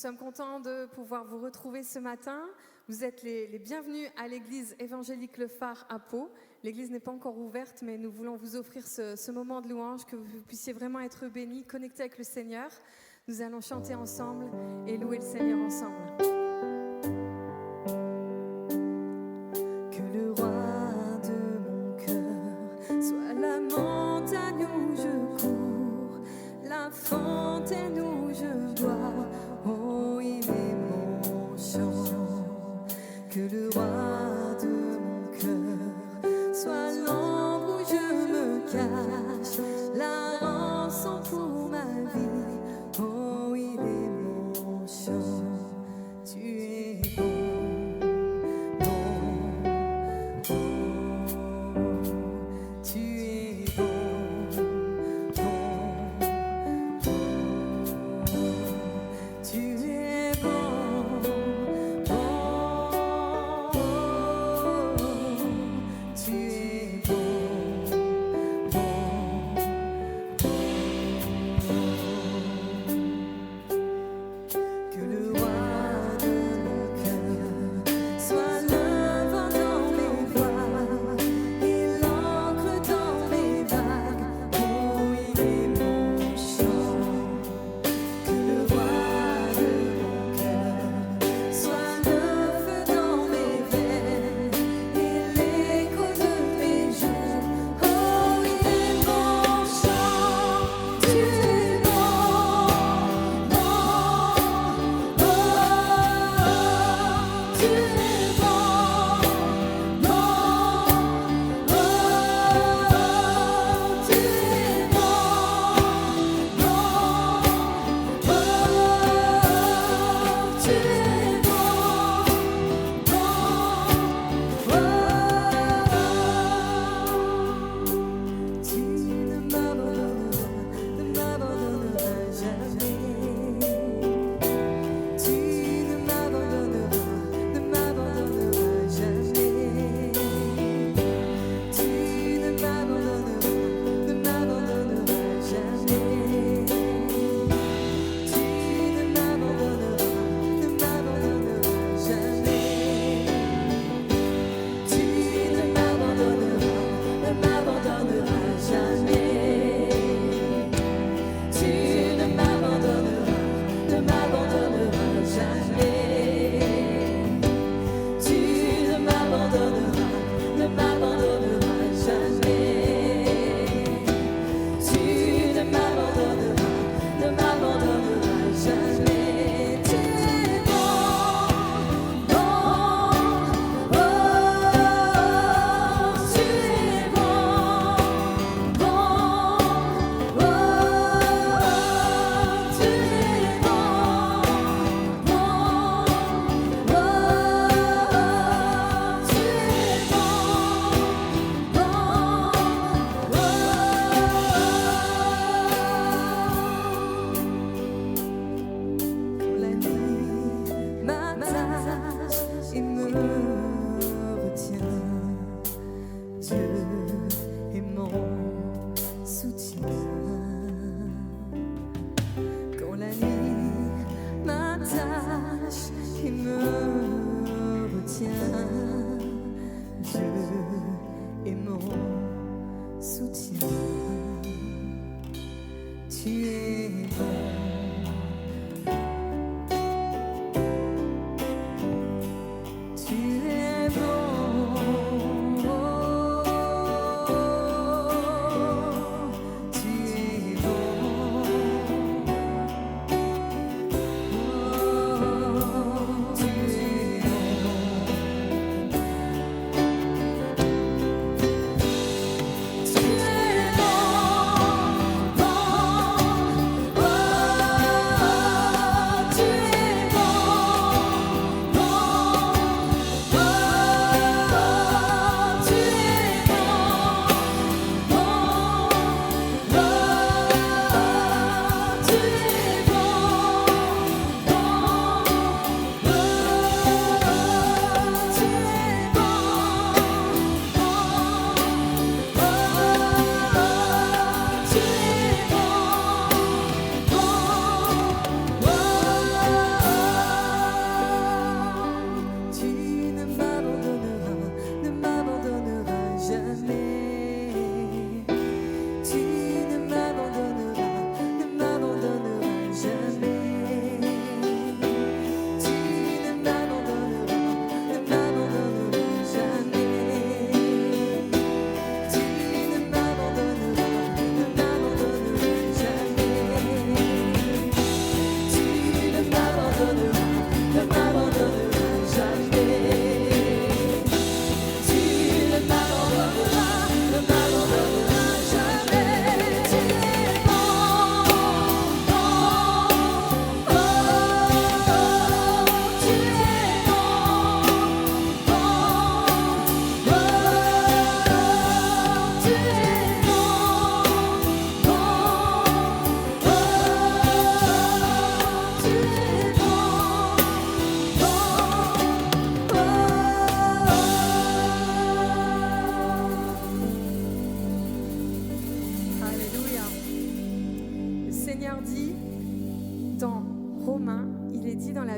sommes contents de pouvoir vous retrouver ce matin. Vous êtes les bienvenus à l'église évangélique Le Phare à Pau. L'église n'est pas encore ouverte, mais nous voulons vous offrir ce moment de louange, que vous puissiez vraiment être bénis, connectés avec le Seigneur. Nous allons chanter ensemble et louer le Seigneur ensemble. Que le roi de mon cœur soit la montagne où je cours, la fontaine où je bois. Oh, il est mon chant. Que le roi de mon cœur soit l'ombre où je me cache, la rançon pour ma vie. Oh, il est mon chant. Tu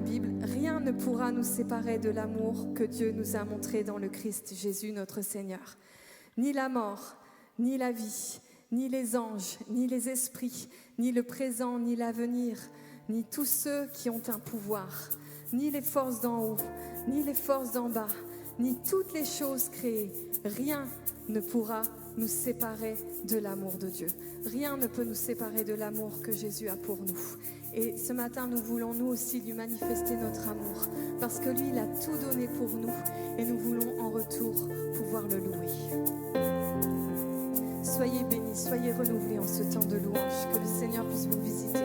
Bible, rien ne pourra nous séparer de l'amour que Dieu nous a montré dans le Christ Jésus notre Seigneur. Ni la mort, ni la vie, ni les anges, ni les esprits, ni le présent, ni l'avenir, ni tous ceux qui ont un pouvoir, ni les forces d'en haut, ni les forces d'en bas, ni toutes les choses créées, rien ne pourra nous séparer de l'amour de Dieu. Rien ne peut nous séparer de l'amour que Jésus a pour nous. Et ce matin, nous voulons nous aussi lui manifester notre amour, parce que lui, il a tout donné pour nous, et nous voulons en retour pouvoir le louer. Soyez bénis, soyez renouvelés en ce temps de louange, que le Seigneur puisse vous visiter.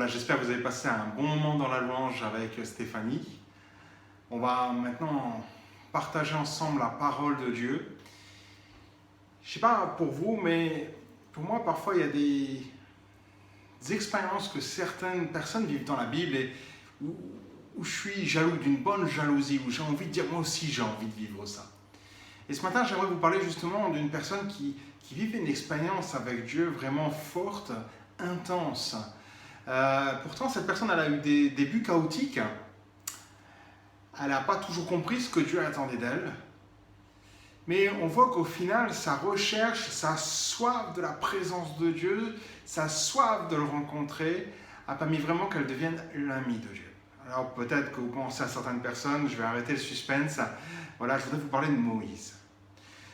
Voilà, j'espère que vous avez passé un bon moment dans la louange avec Stéphanie. On va maintenant partager ensemble la parole de Dieu. Je ne sais pas pour vous, mais pour moi, parfois, il y a des expériences que certaines personnes vivent dans la Bible et où je suis jaloux, d'une bonne jalousie, où j'ai envie de dire, moi aussi, j'ai envie de vivre ça. Et ce matin, j'aimerais vous parler justement d'une personne qui vivait une expérience avec Dieu vraiment forte, intense. Pourtant, cette personne, elle a eu des débuts chaotiques. Elle n'a pas toujours compris ce que Dieu attendait d'elle. Mais on voit qu'au final, sa recherche, sa soif de la présence de Dieu, sa soif de le rencontrer, a permis vraiment qu'elle devienne l'amie de Dieu. Alors peut-être que vous pensez à certaines personnes, je vais arrêter le suspense. Voilà, je voudrais vous parler de Moïse.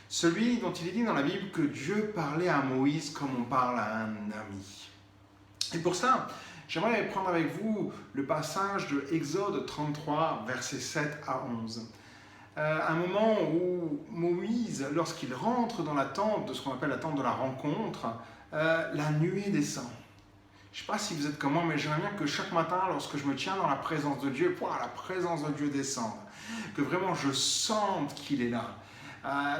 Celui dont il est dit dans la Bible que Dieu parlait à Moïse comme on parle à un ami. Et pour ça, j'aimerais prendre avec vous le passage de Exode 33, versets 7 à 11. Un moment où Moïse, lorsqu'il rentre dans la tente de ce qu'on appelle la tente de la rencontre, la nuée descend. Je ne sais pas si vous êtes comme moi, mais j'aimerais bien que chaque matin, lorsque je me tiens dans la présence de Dieu, la présence de Dieu descende. Que vraiment je sente qu'il est là.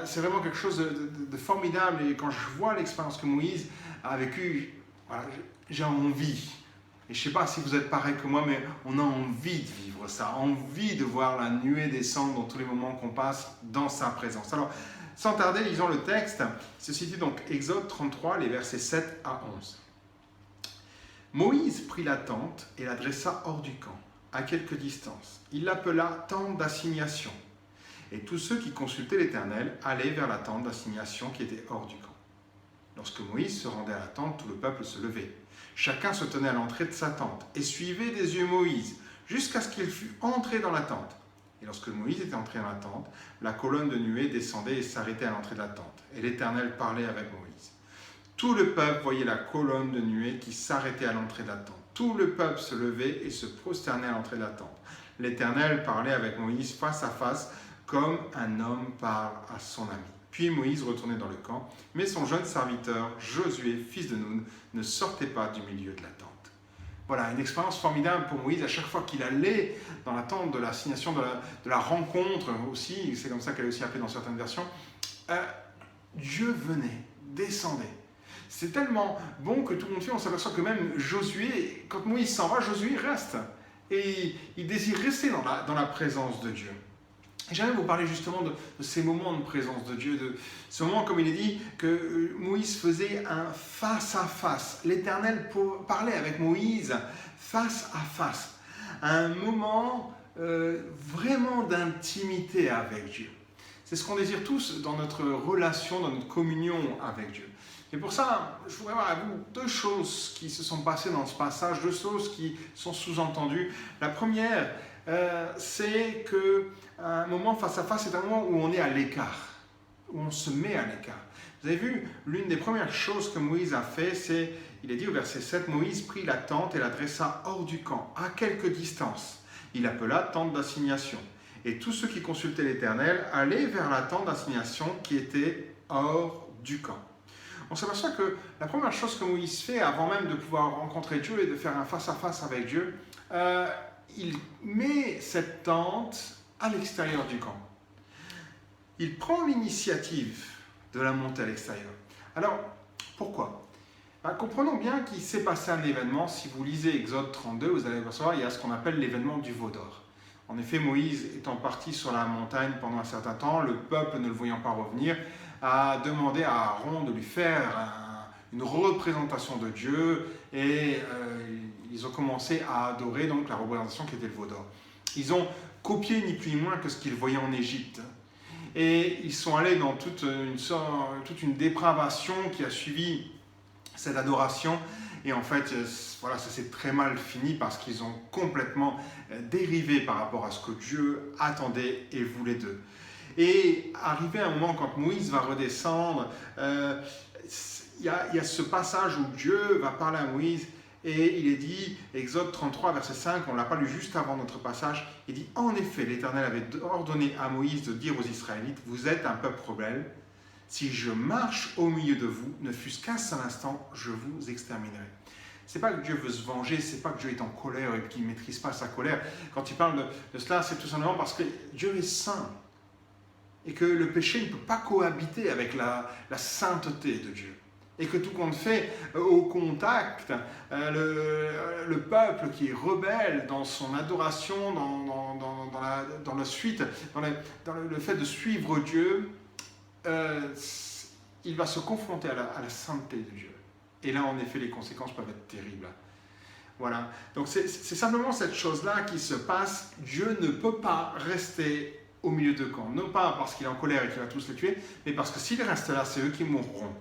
C'est vraiment quelque chose de formidable. Et quand je vois l'expérience que Moïse a vécue, voilà, j'ai envie. Et je ne sais pas si vous êtes pareil que moi, mais on a envie de vivre ça, envie de voir la nuée descendre dans tous les moments qu'on passe dans sa présence. Alors, sans tarder, lisons le texte. Il se situe donc Exode 33, les versets 7 à 11. Moïse prit la tente et la dressa hors du camp, à quelque distance. Il l'appela tente d'assignation. Et tous ceux qui consultaient l'Éternel allaient vers la tente d'assignation qui était hors du camp. Lorsque Moïse se rendait à la tente, tout le peuple se levait. Chacun se tenait à l'entrée de sa tente et suivait des yeux Moïse jusqu'à ce qu'il fût entré dans la tente. Et lorsque Moïse était entré dans la tente, la colonne de nuée descendait et s'arrêtait à l'entrée de la tente. Et l'Éternel parlait avec Moïse. Tout le peuple voyait la colonne de nuée qui s'arrêtait à l'entrée de la tente. Tout le peuple se levait et se prosternait à l'entrée de la tente. L'Éternel parlait avec Moïse face à face, comme un homme parle à son ami. Puis Moïse retournait dans le camp, mais son jeune serviteur, Josué, fils de Nun, ne sortait pas du milieu de la tente. Voilà, une expérience formidable pour Moïse. À chaque fois qu'il allait dans la tente de l'assignation, de la rencontre aussi, c'est comme ça qu'elle est aussi appelée dans certaines versions, Dieu venait, descendait. C'est tellement bon que tout le monde fait, on s'aperçoit que même Josué, quand Moïse s'en va, Josué reste. Et il désire rester dans la présence de Dieu. J'aimerais vous parler justement de ces moments de présence de Dieu, de ce moment, comme il est dit, que Moïse faisait un face-à-face. L'Éternel parlait avec Moïse face à face. Un moment vraiment d'intimité avec Dieu. C'est ce qu'on désire tous dans notre relation, dans notre communion avec Dieu. Et pour ça, je voudrais voir avec vous deux choses qui se sont passées dans ce passage, deux choses qui sont sous-entendues. La première, c'est qu'un moment face à face, c'est un moment où on est à l'écart, où on se met à l'écart. Vous avez vu, l'une des premières choses que Moïse a fait, c'est, il est dit au verset 7, Moïse prit la tente et la dressa hors du camp, à quelque distance. Il appela tente d'assignation. Et tous ceux qui consultaient l'Éternel allaient vers la tente d'assignation qui était hors du camp. On s'aperçoit que la première chose que Moïse fait, avant même de pouvoir rencontrer Dieu et de faire un face-à-face avec Dieu, il met cette tente à l'extérieur du camp. Il prend l'initiative de la monter à l'extérieur. Alors, pourquoi ? Comprenons bien qu'il s'est passé un événement. Si vous lisez Exode 32, vous allez percevoir il y a ce qu'on appelle l'événement du veau d'or. En effet, Moïse étant parti sur la montagne pendant un certain temps, le peuple ne le voyant pas revenir, a demandé à Aaron de lui faire une représentation de Dieu et ils ont commencé à adorer donc la représentation qui était le veau d'or. Ils ont copié ni plus ni moins que ce qu'ils voyaient en Égypte. Et ils sont allés dans toute une dépravation qui a suivi cette adoration. Et en fait, voilà, ça s'est très mal fini parce qu'ils ont complètement dérivé par rapport à ce que Dieu attendait et voulait d'eux. Et arrivé à un moment, quand Moïse va redescendre, il y a ce passage où Dieu va parler à Moïse et il est dit, Exode 33, verset 5, on ne l'a pas lu juste avant notre passage, il dit « En effet, l'Éternel avait ordonné à Moïse de dire aux Israélites, vous êtes un peuple rebelle, si je marche au milieu de vous, ne fût-ce qu'un seul instant, je vous exterminerai. » C'est pas que Dieu veut se venger, c'est pas que Dieu est en colère et qu'il ne maîtrise pas sa colère. Quand il parle de cela, c'est tout simplement parce que Dieu est saint et que le péché ne peut pas cohabiter avec la sainteté de Dieu. Et que tout compte fait, au contact, le peuple qui est rebelle dans son adoration, dans la suite, dans le fait de suivre Dieu, il va se confronter à la sainteté de Dieu. Et là, en effet, les conséquences peuvent être terribles. Voilà. Donc, c'est simplement cette chose-là qui se passe. Dieu ne peut pas rester au milieu de camps. Non pas parce qu'il est en colère et qu'il va tous les tuer, mais parce que s'il reste là, c'est eux qui mourront.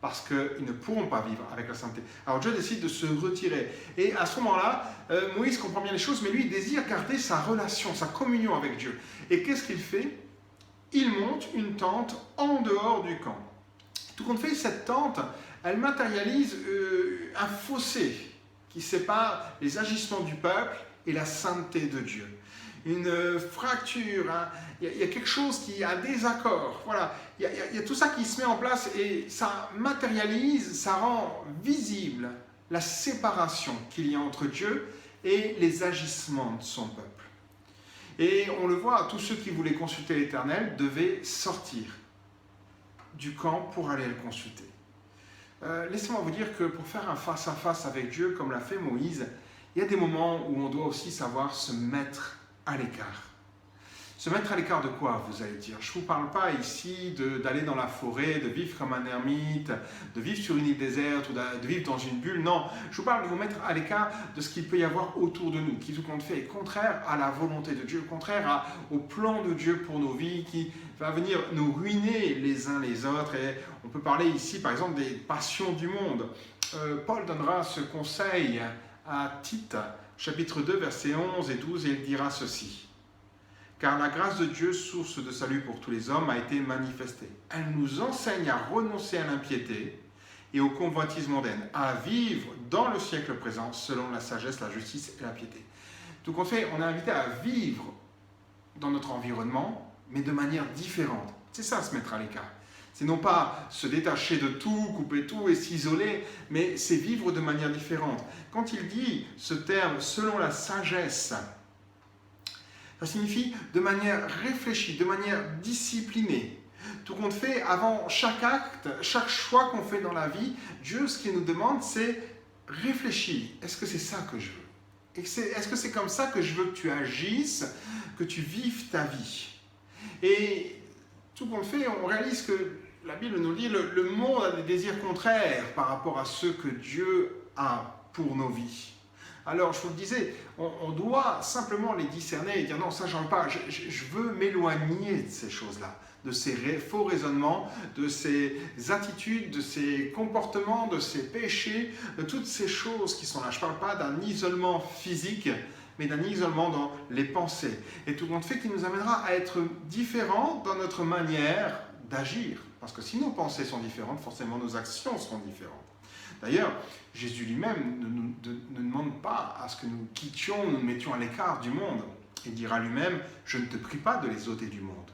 Parce qu'ils ne pourront pas vivre avec la sainteté. Alors Dieu décide de se retirer. Et à ce moment-là, Moïse comprend bien les choses, mais lui, il désire garder sa relation, sa communion avec Dieu. Et qu'est-ce qu'il fait? Il monte une tente en dehors du camp. Tout compte fait, cette tente, elle matérialise un fossé qui sépare les agissements du peuple et la sainteté de Dieu. Une fracture, hein. Il y a quelque chose qui a un désaccord. Voilà. Il y a tout ça qui se met en place et ça matérialise, ça rend visible la séparation qu'il y a entre Dieu et les agissements de son peuple. Et on le voit, tous ceux qui voulaient consulter l'Éternel devaient sortir du camp pour aller le consulter. Laissez-moi vous dire que pour faire un face-à-face avec Dieu, comme l'a fait Moïse, il y a des moments où on doit aussi savoir se mettre à l'écart. Se mettre à l'écart de quoi, vous allez dire? Je ne vous parle pas ici d'aller dans la forêt, de vivre comme un ermite, de vivre sur une île déserte ou de vivre dans une bulle. Non, je vous parle de vous mettre à l'écart de ce qu'il peut y avoir autour de nous, qui tout compte fait est contraire à la volonté de Dieu, contraire au plan de Dieu pour nos vies, qui va venir nous ruiner les uns les autres. Et on peut parler ici, par exemple, des passions du monde. Paul donnera ce conseil à Tite, chapitre 2, versets 11 et 12, et il dira ceci. Car la grâce de Dieu, source de salut pour tous les hommes, a été manifestée. Elle nous enseigne à renoncer à l'impiété et au convoitise mondaine, à vivre dans le siècle présent selon la sagesse, la justice et la piété. Tout compte fait, on est invité à vivre dans notre environnement, mais de manière différente. C'est ça, se mettre à l'écart. C'est non pas se détacher de tout, couper tout et s'isoler, mais c'est vivre de manière différente. Quand il dit ce terme « selon la sagesse », ça signifie de manière réfléchie, de manière disciplinée. Tout compte fait, avant chaque acte, chaque choix qu'on fait dans la vie, Dieu, ce qu'il nous demande, c'est réfléchir. Est-ce que c'est ça que je veux? Est-ce que c'est comme ça que je veux que tu agisses, que tu vives ta vie? Et tout compte fait, on réalise que la Bible nous dit le monde a des désirs contraires par rapport à ceux que Dieu a pour nos vies. Alors, je vous le disais, on doit simplement les discerner et dire non, ça, j'en veux pas. Je veux m'éloigner de ces choses-là, de ces faux raisonnements, de ces attitudes, de ces comportements, de ces péchés, de toutes ces choses qui sont là. Je ne parle pas d'un isolement physique, mais d'un isolement dans les pensées. Et tout compte fait qui nous amènera à être différents dans notre manière d'agir. Parce que si nos pensées sont différentes, forcément nos actions seront différentes. D'ailleurs, Jésus lui-même ne demande pas à ce que nous quittions, nous mettions à l'écart du monde. Il dira lui-même, je ne te prie pas de les ôter du monde,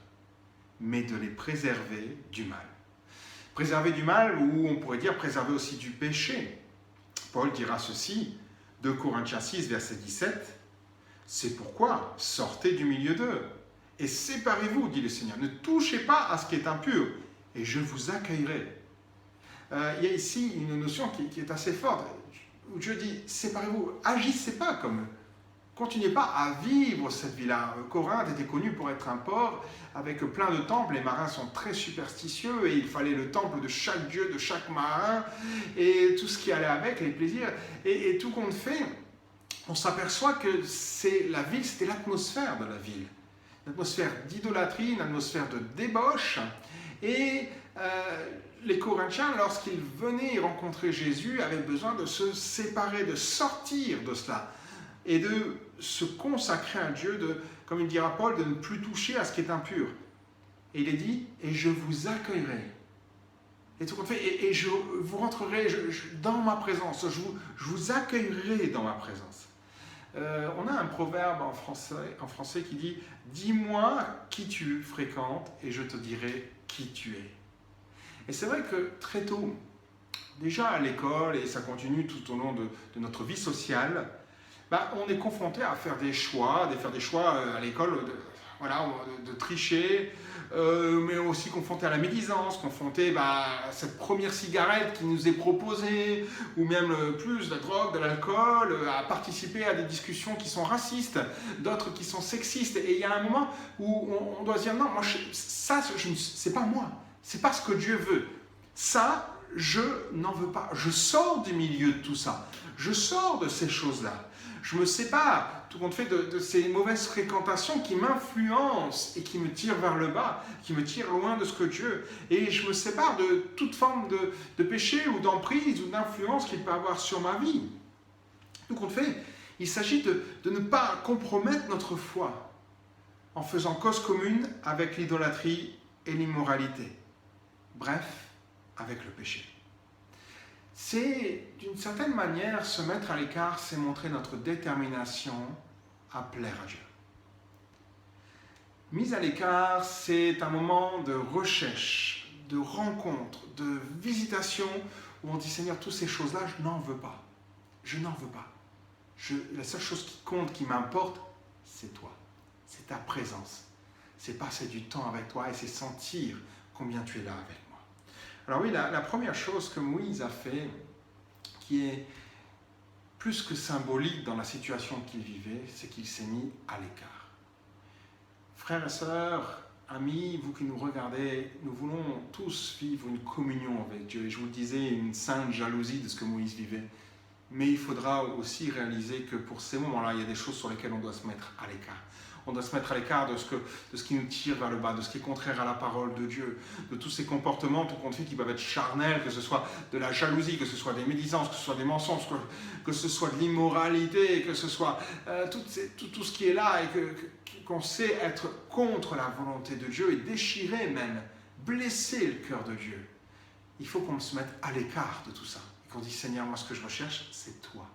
mais de les préserver du mal. Préserver du mal, ou on pourrait dire préserver aussi du péché. Paul dira ceci, 2 Corinthiens 6, verset 17, « C'est pourquoi sortez du milieu d'eux, et séparez-vous, dit le Seigneur, ne touchez pas à ce qui est impur, et je vous accueillerai. » Il y a ici une notion qui est assez forte, où Dieu dit, séparez-vous, agissez pas comme eux. Continuez pas à vivre cette vie-là. Corinthe était connu pour être un port avec plein de temples. Les marins sont très superstitieux et il fallait le temple de chaque dieu, de chaque marin, et tout ce qui allait avec, les plaisirs. Et tout compte fait, on s'aperçoit que la ville, c'était l'atmosphère de la ville. Une atmosphère d'idolâtrie, une atmosphère de débauche. Et les Corinthiens, lorsqu'ils venaient rencontrer Jésus, avaient besoin de se séparer, de sortir de cela et de se consacrer à Dieu, comme il dira Paul, de ne plus toucher à ce qui est impur. Et il est dit, et je vous accueillerai. Et tout compte fait, et je vous rentrerai dans ma présence, je vous accueillerai dans ma présence. On a un proverbe en français qui dit « Dis-moi qui tu fréquentes et je te dirai qui tu es ». Et c'est vrai que très tôt, déjà à l'école, et ça continue tout au long de notre vie sociale, on est confronté à faire des choix, à l'école, de tricher, mais aussi confronté à la médisance, confronté à cette première cigarette qui nous est proposée, ou même plus de la drogue, de l'alcool, à participer à des discussions qui sont racistes, d'autres qui sont sexistes. Et il y a un moment où on doit se dire non, c'est pas moi, c'est pas ce que Dieu veut. Ça, je n'en veux pas. Je sors du milieu de tout ça. Je sors de ces choses-là. Je me sépare, tout compte fait, de ces mauvaises fréquentations qui m'influencent et qui me tirent vers le bas, qui me tirent loin de ce que Dieu. Et je me sépare de toute forme de péché ou d'emprise ou d'influence qu'il peut avoir sur ma vie. Tout compte fait, il s'agit de ne pas compromettre notre foi en faisant cause commune avec l'idolâtrie et l'immoralité. Bref, avec le péché. C'est, d'une certaine manière, se mettre à l'écart, c'est montrer notre détermination à plaire à Dieu. Mise à l'écart, c'est un moment de recherche, de rencontre, de visitation, où on dit, Seigneur, toutes ces choses-là, je n'en veux pas. Je n'en veux pas. La seule chose qui compte, qui m'importe, c'est toi. C'est ta présence. C'est passer du temps avec toi et c'est sentir combien tu es là avec moi. Alors oui, la première chose que Moïse a fait, qui est plus que symbolique dans la situation qu'il vivait, c'est qu'il s'est mis à l'écart. Frères et sœurs, amis, vous qui nous regardez, nous voulons tous vivre une communion avec Dieu. Et je vous le disais, une sainte jalousie de ce que Moïse vivait. Mais il faudra aussi réaliser que pour ces moments-là, il y a des choses sur lesquelles on doit se mettre à l'écart. On doit se mettre à l'écart de ce qui nous tire vers le bas, de ce qui est contraire à la parole de Dieu, de tous ces comportements, tout compte fait, qui peuvent être charnels, que ce soit de la jalousie, que ce soit des médisances, que ce soit des mensonges, que ce soit de l'immoralité, que ce soit tout ce qui est là et qu'on sait être contre la volonté de Dieu et déchirer même, blesser le cœur de Dieu. Il faut qu'on se mette à l'écart de tout ça. Et qu'on dise, Seigneur, moi ce que je recherche, c'est toi.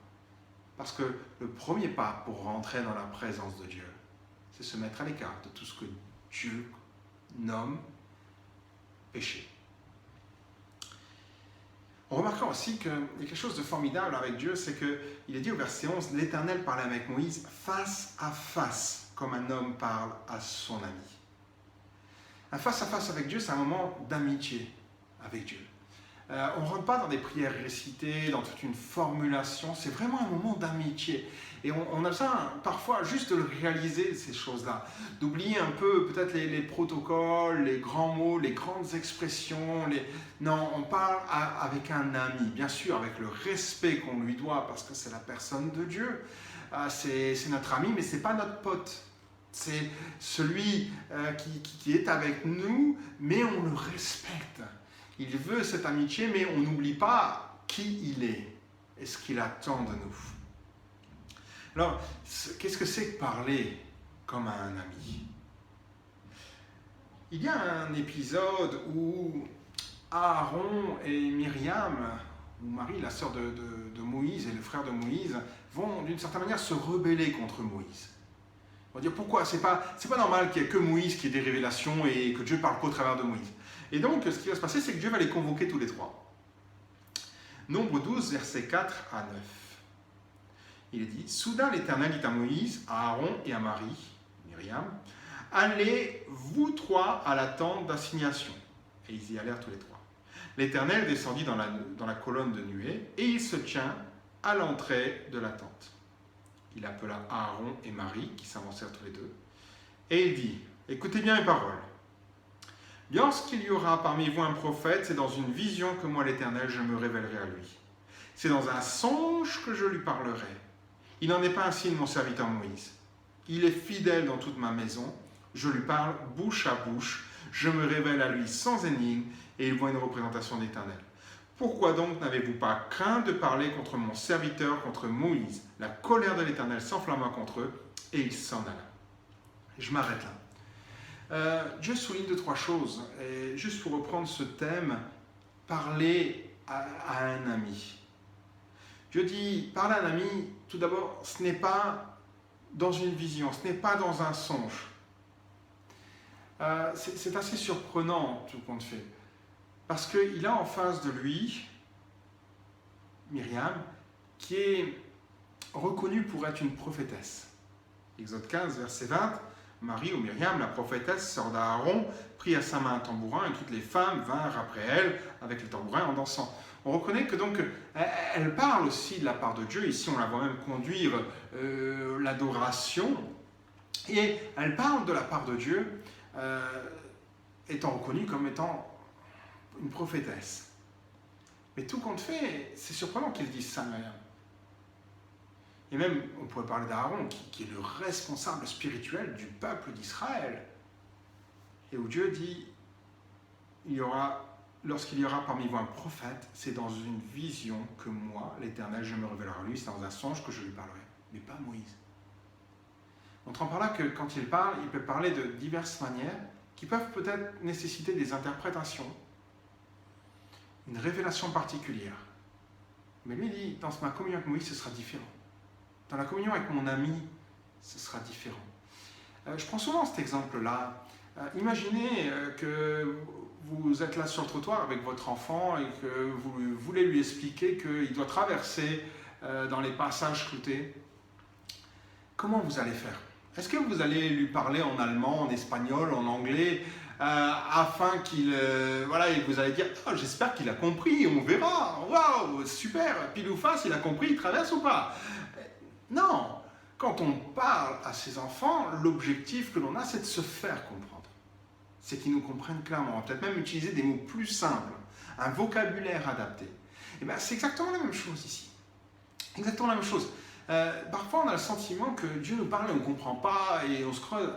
Parce que le premier pas pour rentrer dans la présence de Dieu, c'est se mettre à l'écart de tout ce que Dieu nomme péché. On remarquera aussi qu'il y a quelque chose de formidable avec Dieu, c'est qu'il est dit au verset 11, l'Éternel parlait avec Moïse face à face, comme un homme parle à son ami. Un face à face avec Dieu, c'est un moment d'amitié avec Dieu. On ne rentre pas dans des prières récitées, dans toute une formulation, c'est vraiment un moment d'amitié. Et on a besoin parfois juste de le réaliser, ces choses-là, d'oublier un peu peut-être les protocoles, les grands mots, les grandes expressions. Non, on parle avec un ami, bien sûr, avec le respect qu'on lui doit, parce que c'est la personne de Dieu. C'est notre ami, mais ce n'est pas notre pote. C'est celui qui est avec nous, mais on le respecte. Il veut cette amitié, mais on n'oublie pas qui il est et ce qu'il attend de nous. Alors, qu'est-ce que c'est que parler comme à un ami? Il y a un épisode où Aaron et Myriam, ou Marie, la sœur de Moïse et le frère de Moïse, vont d'une certaine manière se rebeller contre Moïse. On va dire pourquoi? C'est pas normal qu'il n'y ait que Moïse qui ait des révélations et que Dieu parle qu'au travers de Moïse. Et donc, ce qui va se passer, c'est que Dieu va les convoquer tous les trois. Nombre 12, versets 4 à 9. Il est dit, soudain l'Éternel dit à Moïse, à Aaron et à Marie, Myriam, allez, vous trois, à la tente d'assignation. Et ils y allèrent tous les trois. L'Éternel descendit dans la colonne de nuée, et il se tient à l'entrée de la tente. Il appela Aaron et Marie, qui s'avancèrent tous les deux, et il dit, écoutez bien mes paroles. Lorsqu'il y aura parmi vous un prophète, c'est dans une vision que moi l'Éternel, je me révélerai à lui. C'est dans un songe que je lui parlerai. Il n'en est pas ainsi de mon serviteur Moïse. Il est fidèle dans toute ma maison. Je lui parle bouche à bouche. Je me révèle à lui sans énigme et il voit une représentation de l'Éternel. Pourquoi donc n'avez-vous pas craint de parler contre mon serviteur, contre Moïse? La colère de l'Éternel s'enflamma contre eux et il s'en alla. Je m'arrête là. Dieu souligne 2-3 choses. Et juste pour reprendre ce thème, parler à un ami. Dieu dit, parler à un ami, tout d'abord, ce n'est pas dans une vision, ce n'est pas dans un songe. C'est assez surprenant, tout compte fait. Parce qu'il a en face de lui Myriam, qui est reconnue pour être une prophétesse. Exode 15, verset 20, Marie ou Myriam, la prophétesse, sœur d'Aaron, prit à sa main un tambourin et toutes les femmes vinrent après elle avec le tambourin en dansant. On reconnaît que donc elle parle aussi de la part de Dieu. Ici, on la voit même conduire l'adoration. Et elle parle de la part de Dieu, étant reconnue comme étant une prophétesse. Mais tout compte fait, c'est surprenant qu'ils disent ça, Myriam. Et même, on pourrait parler d'Aaron, qui est le responsable spirituel du peuple d'Israël. Et où Dieu dit, lorsqu'il y aura parmi vous un prophète, c'est dans une vision que moi, l'Éternel, je me révélerai à lui, c'est dans un songe que je lui parlerai, mais pas Moïse. On entend par là que quand il parle, il peut parler de diverses manières qui peuvent peut-être nécessiter des interprétations, une révélation particulière. Mais lui dit, dans ma communion avec Moïse, ce sera différent. Dans la communion avec mon ami, ce sera différent. Je prends souvent cet exemple-là. Imaginez que vous êtes là sur le trottoir avec votre enfant et que vous voulez lui expliquer qu'il doit traverser dans les passages cloutés. Comment vous allez faire? Est-ce que vous allez lui parler en allemand, en espagnol, en anglais, afin qu'il... voilà, et vous allez dire, oh, j'espère qu'il a compris, on verra, waouh, super, pile ou face, il a compris, il traverse ou pas? Non, quand on parle à ses enfants, l'objectif que l'on a, c'est de se faire comprendre. C'est qu'ils nous comprennent clairement. On va peut-être même utiliser des mots plus simples, un vocabulaire adapté. Et bien, c'est exactement la même chose ici. Exactement la même chose. Parfois, on a le sentiment que Dieu nous parle et on ne comprend pas et on se creuse.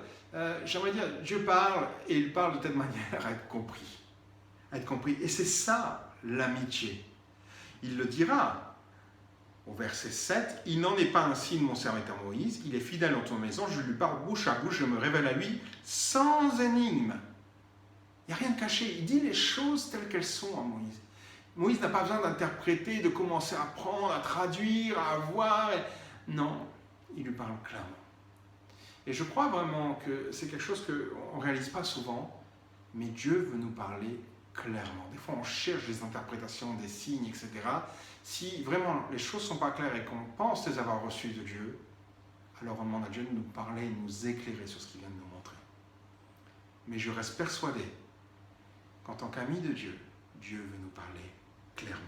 J'aimerais dire, Dieu parle et il parle de telle manière à être compris. À être compris. Et c'est ça, l'amitié. Il le dira. Au verset 7, « Il n'en est pas ainsi de mon serviteur Moïse, il est fidèle dans ton maison, je lui parle bouche à bouche, je me révèle à lui sans énigme. » Il n'y a rien de caché, il dit les choses telles qu'elles sont à Moïse. Moïse n'a pas besoin d'interpréter, de commencer à apprendre, à traduire, à voir. Non, il lui parle clairement. Et je crois vraiment que c'est quelque chose qu'on ne réalise pas souvent, mais Dieu veut nous parler clairement. Des fois, on cherche des interprétations, des signes, etc. Si vraiment les choses ne sont pas claires et qu'on pense les avoir reçues de Dieu, alors on demande à Dieu de nous parler, de nous éclairer sur ce qu'il vient de nous montrer. Mais je reste persuadé qu'en tant qu'ami de Dieu, Dieu veut nous parler clairement.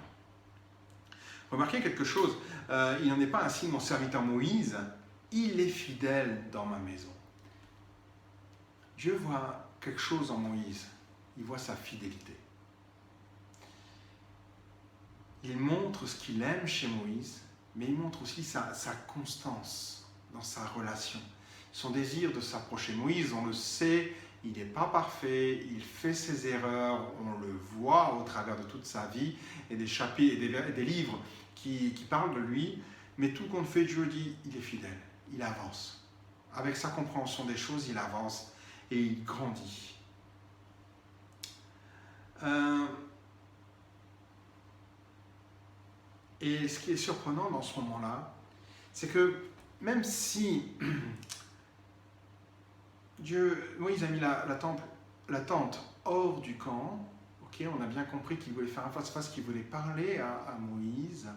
Remarquez quelque chose, il n'en est pas ainsi de mon serviteur Moïse, il est fidèle dans ma maison. Dieu voit quelque chose en Moïse, il voit sa fidélité. Il montre ce qu'il aime chez Moïse, mais il montre aussi sa constance dans sa relation. Son désir de s'approcher. Moïse, on le sait, il n'est pas parfait, il fait ses erreurs, on le voit au travers de toute sa vie, et des chapitres et des livres qui parlent de lui, mais tout compte fait, Dieu dit, il est fidèle, il avance. Avec sa compréhension des choses, il avance et il grandit. Et ce qui est surprenant dans ce moment-là, c'est que même si Moïse a mis la tente hors du camp, okay, on a bien compris qu'il voulait faire un face-à-face, qu'il voulait parler à Moïse.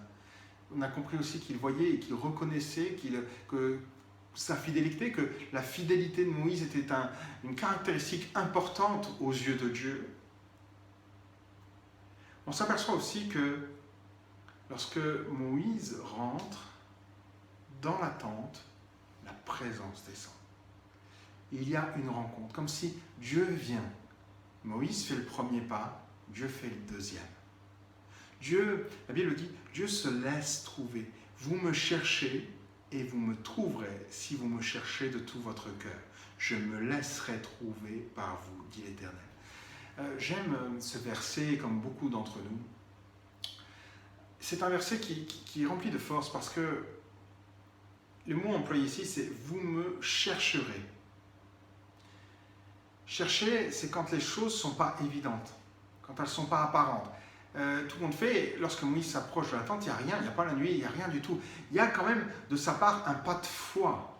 On a compris aussi qu'il voyait et qu'il reconnaissait que sa fidélité, que la fidélité de Moïse était une caractéristique importante aux yeux de Dieu. On s'aperçoit aussi que lorsque Moïse rentre dans la tente, la présence descend. Il y a une rencontre, comme si Dieu vient. Moïse fait le premier pas, Dieu fait le deuxième. Dieu, la Bible dit, Dieu se laisse trouver. Vous me cherchez et vous me trouverez si vous me cherchez de tout votre cœur. Je me laisserai trouver par vous, dit l'Éternel. J'aime ce verset comme beaucoup d'entre nous. C'est un verset qui est rempli de force parce que le mot employé ici, c'est « vous me chercherez ». Chercher, c'est quand les choses ne sont pas évidentes, quand elles ne sont pas apparentes. Tout compte fait, lorsque Moïse s'approche de la tente, il n'y a rien, il n'y a pas la nuit, il n'y a rien du tout. Il y a quand même de sa part un pas de foi,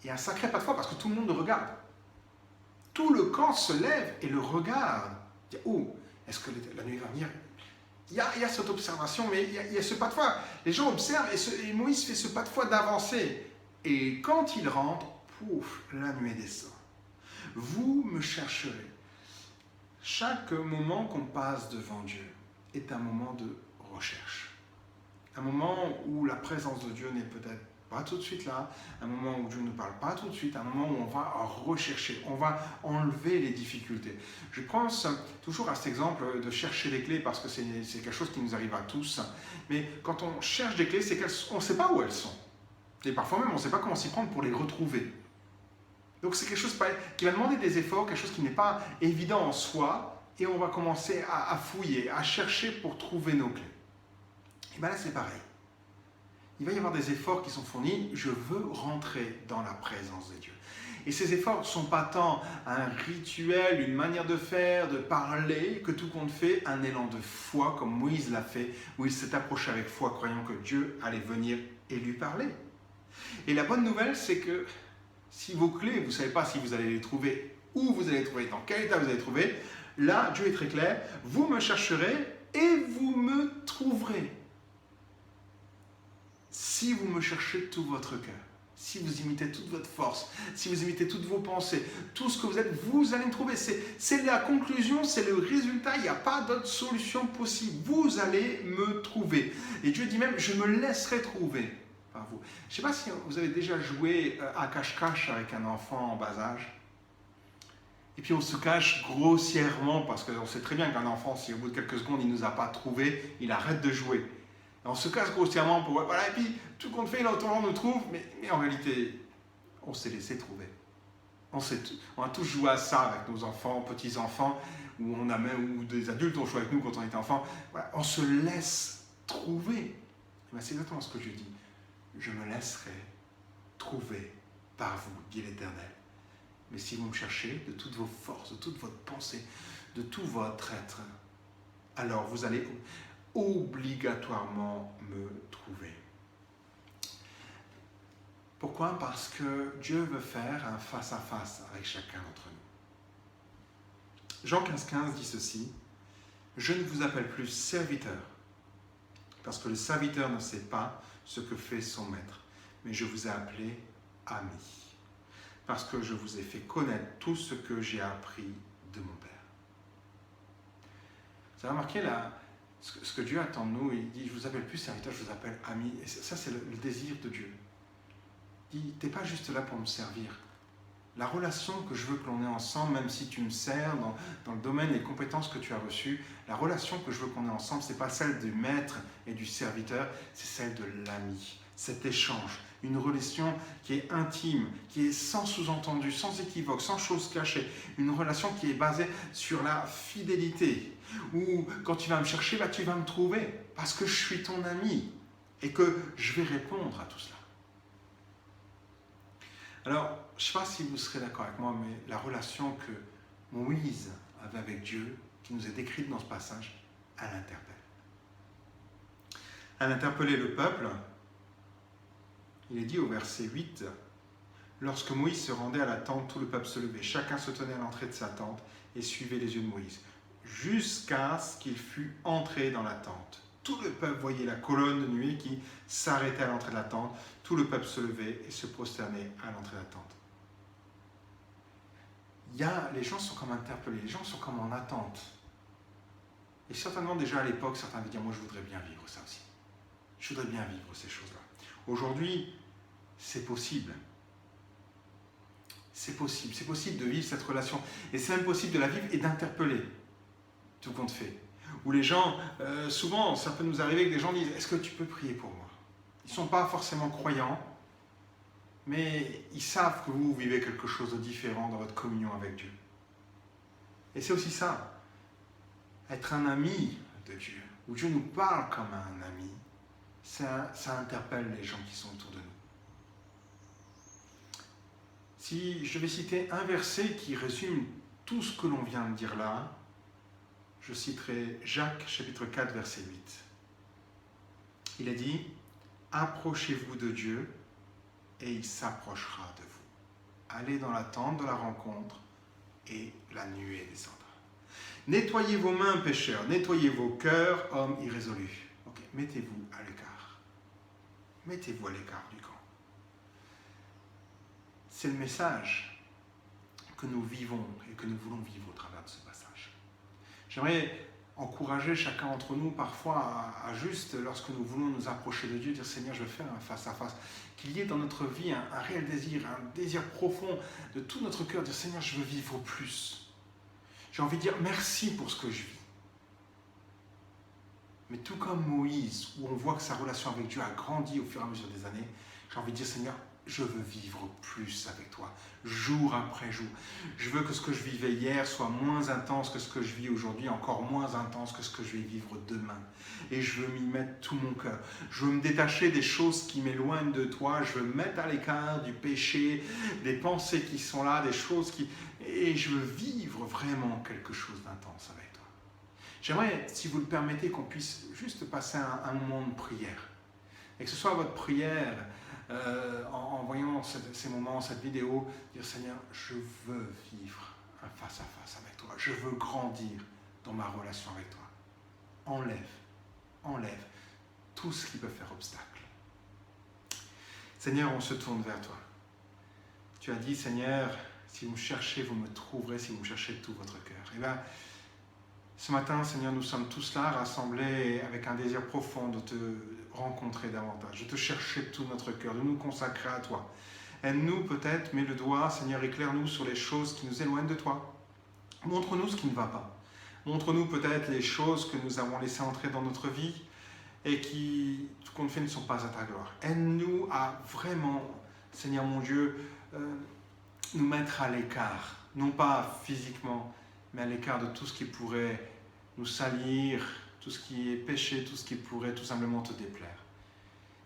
et un sacré pas de foi parce que tout le monde le regarde. Tout le camp se lève et le regarde. Il dit, oh, est-ce que la nuit va venir? il y a cette observation, mais il y a ce pas de foi. Les gens observent et Moïse fait ce pas de foi d'avancer. Et quand il rentre, pouf, la nuée descend. Vous me chercherez. Chaque moment qu'on passe devant Dieu est un moment de recherche. Un moment où la présence de Dieu n'est peut-être pas tout de suite là, un moment où Dieu ne parle pas tout de suite, un moment où on va rechercher, on va enlever les difficultés. Je pense toujours à cet exemple de chercher les clés parce que c'est quelque chose qui nous arrive à tous. Mais quand on cherche des clés, c'est qu'on ne sait pas où elles sont. Et parfois même, on ne sait pas comment s'y prendre pour les retrouver. Donc c'est quelque chose qui va demander des efforts, quelque chose qui n'est pas évident en soi, et on va commencer à fouiller, à chercher pour trouver nos clés. Et bien là, c'est pareil. Il va y avoir des efforts qui sont fournis. Je veux rentrer dans la présence de Dieu. Et ces efforts ne sont pas tant un rituel, une manière de faire, de parler, que tout compte fait, un élan de foi, comme Moïse l'a fait, où il s'est approché avec foi, croyant que Dieu allait venir et lui parler. Et la bonne nouvelle, c'est que si vos clés, vous ne savez pas si vous allez les trouver, où vous allez les trouver, dans quel état vous allez les trouver, là, Dieu est très clair, vous me chercherez et vous me trouverez. Si vous me cherchez de tout votre cœur, si vous imitez toute votre force, si vous imitez toutes vos pensées, tout ce que vous êtes, vous allez me trouver. C'est la conclusion, c'est le résultat, il n'y a pas d'autre solution possible. Vous allez me trouver. Et Dieu dit même, je me laisserai trouver par vous. Je ne sais pas si vous avez déjà joué à cache-cache avec un enfant en bas âge. Et puis on se cache grossièrement parce qu'on sait très bien qu'un enfant, si au bout de quelques secondes il ne nous a pas trouvé, il arrête de jouer. On se casse grossièrement pour... Voilà, et puis, tout compte fait, l'autre nous trouve, mais en réalité, on s'est laissé trouver. On a tous joué à ça avec nos enfants, petits-enfants, ou des adultes ont joué avec nous quand on était enfant. Voilà, on se laisse trouver. C'est exactement ce que je dis. Je me laisserai trouver par vous, dit l'Éternel. Mais si vous me cherchez de toutes vos forces, de toute votre pensée, de tout votre être, alors vous allez obligatoirement me trouver. Pourquoi? Parce que Dieu veut faire un face-à-face avec chacun d'entre nous. Jean 15,15 dit ceci: « Je ne vous appelle plus serviteur, parce que le serviteur ne sait pas ce que fait son maître, mais je vous ai appelé ami, parce que je vous ai fait connaître tout ce que j'ai appris de mon Père. » Vous avez remarqué ce que Dieu attend de nous? Il dit, je ne vous appelle plus serviteur, je vous appelle ami. Et ça, c'est le désir de Dieu. Il dit, tu n'es pas juste là pour me servir. La relation que je veux que l'on ait ensemble, même si tu me sers dans le domaine des compétences que tu as reçues, la relation que je veux qu'on ait ensemble, ce n'est pas celle du maître et du serviteur, c'est celle de l'ami. Cet échange, une relation qui est intime, qui est sans sous-entendu, sans équivoque, sans chose cachée, une relation qui est basée sur la fidélité, où quand tu vas me chercher, tu vas me trouver, parce que je suis ton ami, et que je vais répondre à tout cela. Alors, je ne sais pas si vous serez d'accord avec moi, mais la relation que Moïse avait avec Dieu, qui nous est décrite dans ce passage, elle l'interpelle. Elle interpellait le peuple. Il est dit au verset 8, « Lorsque Moïse se rendait à la tente, tout le peuple se levait. Chacun se tenait à l'entrée de sa tente et suivait les yeux de Moïse, jusqu'à ce qu'il fût entré dans la tente. Tout le peuple voyait la colonne de nuée qui s'arrêtait à l'entrée de la tente. Tout le peuple se levait et se prosternait à l'entrée de la tente. » Les gens sont comme interpellés, les gens sont comme en attente. Et certainement déjà à l'époque, certains allaient dire, moi je voudrais bien vivre ça aussi. Je voudrais bien vivre ces choses-là. Aujourd'hui, c'est possible. C'est possible de vivre cette relation. Et c'est même possible de la vivre et d'interpeller, tout compte fait. Où les gens, souvent, ça peut nous arriver que des gens disent, est-ce que tu peux prier pour moi? Ils ne sont pas forcément croyants, mais ils savent que vous vivez quelque chose de différent dans votre communion avec Dieu. Et c'est aussi ça, être un ami de Dieu, où Dieu nous parle comme un ami, ça interpelle les gens qui sont autour de nous. Si je vais citer un verset qui résume tout ce que l'on vient de dire là, je citerai Jacques chapitre 4 verset 8. Il a dit, « Approchez-vous de Dieu et il s'approchera de vous. Allez dans la tente de la rencontre et la nuée descendra. » Nettoyez vos mains, pécheurs, nettoyez vos cœurs, hommes irrésolus. Ok, mettez-vous à l'écart. Mettez-vous à l'écart du camp. C'est le message que nous vivons et que nous voulons vivre au travers de ce passage. J'aimerais encourager chacun d'entre nous parfois à juste, lorsque nous voulons nous approcher de Dieu, dire Seigneur, je veux faire un face-à-face. Qu'il y ait dans notre vie un réel désir, un désir profond de tout notre cœur, dire Seigneur, je veux vivre plus. J'ai envie de dire merci pour ce que je vis. Mais tout comme Moïse, où on voit que sa relation avec Dieu a grandi au fur et à mesure des années, j'ai envie de dire Seigneur, je veux vivre plus avec toi, jour après jour. Je veux que ce que je vivais hier soit moins intense que ce que je vis aujourd'hui, encore moins intense que ce que je vais vivre demain. Et je veux m'y mettre tout mon cœur. Je veux me détacher des choses qui m'éloignent de toi. Je veux me mettre à l'écart du péché, des pensées qui sont là, des choses qui... Et je veux vivre vraiment quelque chose d'intense avec toi. J'aimerais, si vous le permettez, qu'on puisse juste passer un moment de prière. Et que ce soit votre prière... en voyant ces moments, cette vidéo, dire Seigneur, je veux vivre un face-à-face avec toi. Je veux grandir dans ma relation avec toi. Enlève tout ce qui peut faire obstacle. Seigneur, on se tourne vers toi. Tu as dit, Seigneur, si vous me cherchez, vous me trouverez, si vous me cherchez de tout votre cœur. Et bien, ce matin, Seigneur, nous sommes tous là, rassemblés avec un désir profond de te rencontrer davantage, de te chercher de tout notre cœur, de nous consacrer à toi. Aide-nous peut-être, mets le doigt, Seigneur, éclaire-nous sur les choses qui nous éloignent de toi. Montre-nous ce qui ne va pas. Montre-nous peut-être les choses que nous avons laissées entrer dans notre vie et qui, tout compte fait, ne sont pas à ta gloire. Aide-nous à vraiment, Seigneur mon Dieu, nous mettre à l'écart, non pas physiquement, mais à l'écart de tout ce qui pourrait nous salir, tout ce qui est péché, tout ce qui pourrait tout simplement te déplaire,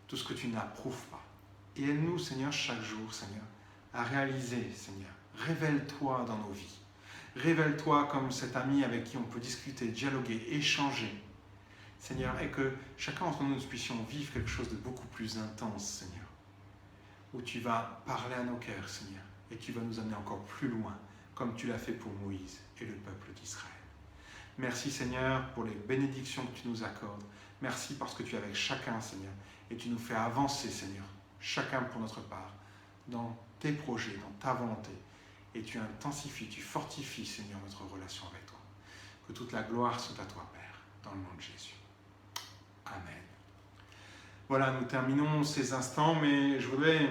tout ce que tu n'approuves pas. Et aide-nous, Seigneur, chaque jour, Seigneur, à réaliser, Seigneur, révèle-toi dans nos vies. Révèle-toi comme cet ami avec qui on peut discuter, dialoguer, échanger, Seigneur, et que chacun d'entre nous puissions vivre quelque chose de beaucoup plus intense, Seigneur, où tu vas parler à nos cœurs, Seigneur, et tu vas nous amener encore plus loin, comme tu l'as fait pour Moïse et le peuple d'Israël. Merci Seigneur pour les bénédictions que tu nous accordes. Merci parce que tu es avec chacun, Seigneur, et tu nous fais avancer, Seigneur, chacun pour notre part, dans tes projets, dans ta volonté. Et tu intensifies, tu fortifies, Seigneur, notre relation avec toi. Que toute la gloire soit à toi, Père, dans le nom de Jésus. Amen. Voilà, nous terminons ces instants, mais je voudrais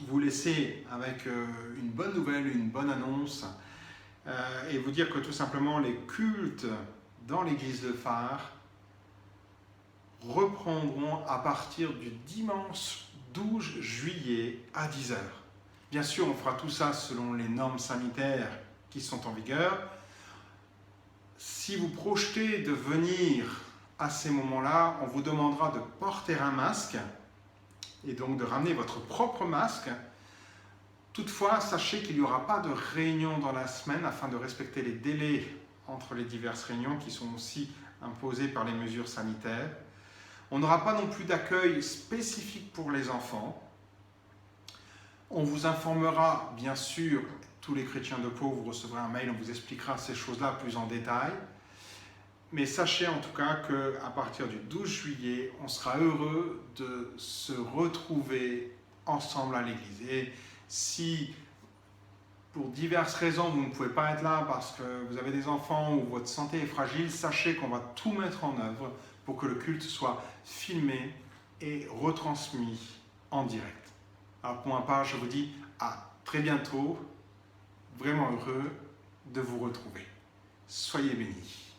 vous laisser avec une bonne nouvelle, une bonne annonce, et vous dire que tout simplement les cultes dans l'église de Phare reprendront à partir du dimanche 12 juillet à 10h. Bien sûr, on fera tout ça selon les normes sanitaires qui sont en vigueur. Si vous projetez de venir à ces moments-là, on vous demandera de porter un masque et donc de ramener votre propre masque. Toutefois, sachez qu'il n'y aura pas de réunion dans la semaine afin de respecter les délais entre les diverses réunions qui sont aussi imposées par les mesures sanitaires. On n'aura pas non plus d'accueil spécifique pour les enfants. On vous informera, bien sûr, tous les chrétiens de Pau, vous recevrez un mail, on vous expliquera ces choses-là plus en détail. Mais sachez en tout cas qu'à partir du 12 juillet, on sera heureux de se retrouver ensemble à l'église. Et si, pour diverses raisons, vous ne pouvez pas être là parce que vous avez des enfants ou votre santé est fragile, sachez qu'on va tout mettre en œuvre pour que le culte soit filmé et retransmis en direct. Alors pour ma part, je vous dis à très bientôt, vraiment heureux de vous retrouver. Soyez bénis.